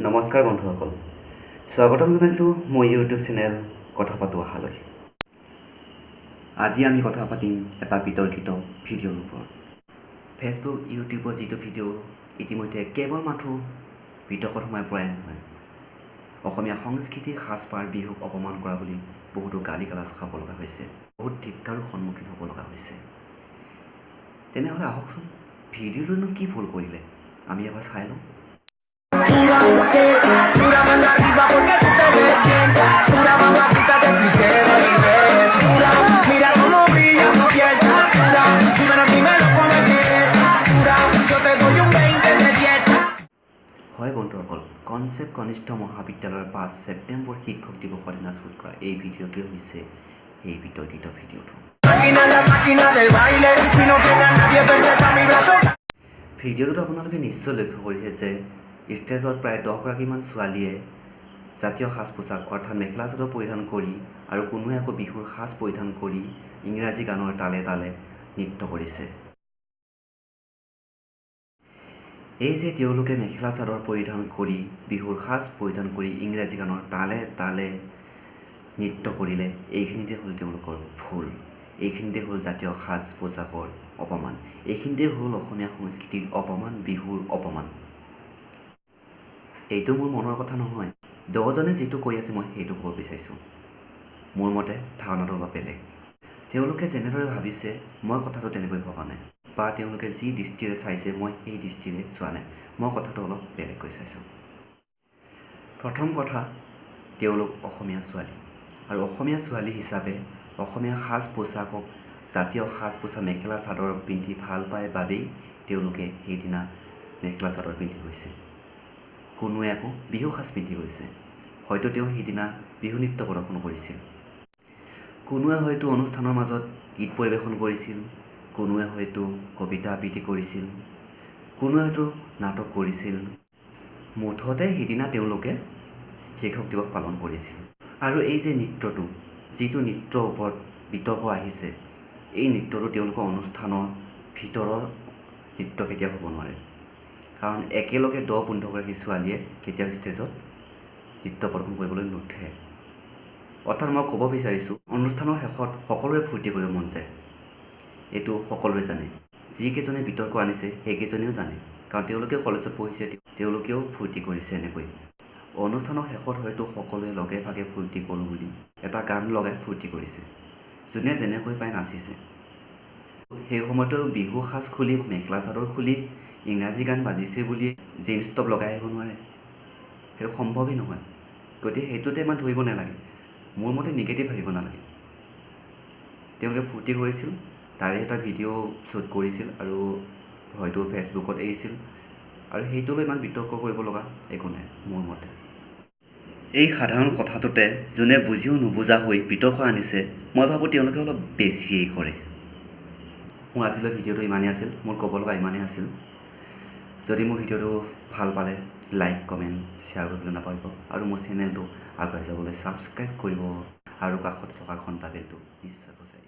নমস্কাৰ বন্ধুসকল, স্বাগতম জনাইছোঁ মোৰ ইউটিউব চেনেল কথা পাতো আহালৈ। আজি আমি কথা পাতিম এটা বিতৰ্কিত ভিডিঅ'ৰ ওপৰত। ফেচবুক, ইউটিউবৰ যিটো ভিডিঅ' ইতিমধ্যে কেৱল মাথো বিতৰ্কত সোমাই পৰাই নহয়, অসমীয়া সংস্কৃতিৰ সাজপাৰ বিহুক অপমান কৰা বুলি বহুতো গালি গালাজ খাব লগা হৈছে, বহুত ধিক্কাৰো সন্মুখীন হ'ব লগা হৈছে। তেনেহ'লে আহকচোন, ভিডিঅ'টোনো কি ভুল কৰিলে আমি এবাৰ চাই লওঁ। হয় বন্ধুসকল, কনচেপ্ট কনিষ্ঠ মহাবিদ্যালয়ৰ 5 ছেপ্টেম্বৰ শিক্ষক দিৱসৰ দিনা শ্বুট কৰা এই ভিডিঅ'টোৱে হৈছে এই বিতৰ্কিত ভিডিঅ'টো। ভিডিঅ'টোত আপোনালোকে নিশ্চয় লক্ষ্য কৰিছে যে ষ্টেজত প্ৰায় 10গৰাকীমান ছোৱালীয়ে জাতীয় সাজ পোছাক অৰ্থাৎ মেখেলা চাদৰ পৰিধান কৰি আৰু কোনোৱে আকৌ বিহুৰ সাজ পৰিধান কৰি ইংৰাজী গানৰ তালে তালে নৃত্য কৰিছে। এই যে তেওঁলোকে মেখেলা চাদৰ পৰিধান কৰি বিহুৰ সাজ পৰিধান কৰি ইংৰাজী গানৰ তালে তালে নৃত্য কৰিলে, এইখিনিতে হ'ল তেওঁলোকৰ ভুল। এইখিনিতে হ'ল জাতীয় সাজ পোছাকৰ অপমান, এইখিনিতে হ'ল অসমীয়া সংস্কৃতিৰ অপমান, বিহুৰ অপমান। এইটো মোৰ মনৰ কথা নহয়, 10জনে যিটো কৈ আছে মই সেইটো ক'ব বিচাৰিছোঁ। মোৰ মতে ধাৰণাটো অলপ বেলেগ। তেওঁলোকে যেনেদৰে ভাবিছে মই কথাটো তেনেকৈ ভবা নাই, বা তেওঁলোকে যি দৃষ্টিৰে চাইছে মই সেই দৃষ্টিৰে চোৱা নাই, মই কথাটো অলপ বেলেগকৈ চাইছোঁ। প্ৰথম কথা, তেওঁলোক অসমীয়া ছোৱালী, আৰু অসমীয়া ছোৱালী হিচাপে অসমীয়া সাজ পোছাকক, জাতীয় সাজ পোছাক মেখেলা চাদৰ পিন্ধি ভাল পায় বাবেই তেওঁলোকে সেইদিনা মেখেলা চাদৰ পিন্ধি গৈছে। কোনোৱে আকৌ বিহু সাজ পিন্ধি গৈছে, হয়তো তেওঁ সেইদিনা বিহু নৃত্য প্ৰদৰ্শন কৰিছিল। কোনোৱে হয়তো অনুষ্ঠানৰ মাজত গীত পৰিৱেশন কৰিছিল, কোনোৱে হয়তো কবিতা আবৃত্তি কৰিছিল, কোনোৱে হয়তো নাটক কৰিছিল। মুঠতে সিদিনা তেওঁলোকে শিক্ষক দিৱস পালন কৰিছিল। আৰু এই যে নৃত্যটো, যিটো নৃত্যৰ ওপৰত বিতৰ্ক আহিছে, এই নৃত্যটো তেওঁলোকৰ অনুষ্ঠানৰ ভিতৰৰ নৃত্য কেতিয়াও হ'ব নোৱাৰে। কাৰণ একেলগে 10-15গৰাকী ছোৱালীয়ে কেতিয়াও ষ্টেজত নৃত্য প্ৰদৰ্শন কৰিবলৈ নুঠে। অৰ্থাৎ মই ক'ব বিচাৰিছোঁ, অনুষ্ঠানৰ শেষত সকলোৰে ফূৰ্তি কৰিব মন যায়, এইটো সকলোৱে জানে। যিকেইজনে বিতৰ্ক আনিছে সেইকেইজনেও জানে, কাৰণ তেওঁলোকেও কলেজত পঢ়িছে, তেওঁলোকেও ফূৰ্তি কৰিছে এনেকৈ। অনুষ্ঠানৰ শেষত হয়তো সকলোৱে লগে ভাগে ফূৰ্তি কৰোঁ বুলি এটা গান লগাই ফূৰ্তি কৰিছে, যোনে যেনেকৈ পাই নাচিছে। সেই সময়তো বিহু সাজ খুলি মেখেলা চাদৰ খুলি ইংৰাজী গান বাজিছে বুলি জিন্স টপ লগাই আহিব নোৱাৰে, সেইটো সম্ভৱেই নহয়। গতিকে সেইটোতে ইমান ধৰিব নালাগে, মোৰ মতে নিগেটিভ ভাবিব নালাগে। তেওঁলোকে ফূৰ্তি কৰিছিল, তাৰে এটা ভিডিঅ' শ্বুট কৰিছিল আৰু হয়তো ফেচবুকত এৰিছিল, আৰু সেইটোলৈ ইমান বিতৰ্ক কৰিব লগা একো নাই মোৰ মতে। এই সাধাৰণ কথাটোতে যোনে বুজিও নুবুজা হৈ বিতৰ্ক আনিছে, মই ভাবোঁ তেওঁলোকে অলপ বেছিয়েই কৰে। মোৰ আজিলৈ ভিডিঅ'টো ইমানেই আছিল, মোৰ ক'ব লগা ইমানেই আছিল। যদি মোৰ ভিডিঅ'টো ভাল পালে লাইক, কমেণ্ট, শ্বেয়াৰ কৰিবলৈ নাপাহৰিব, আৰু মোৰ চেনেলটো আগুৱাই যাবলৈ ছাবস্ক্ৰাইব কৰিব, আৰু কাষত থকা ঘণ্টা বেলটো নিশ্চয় বজাই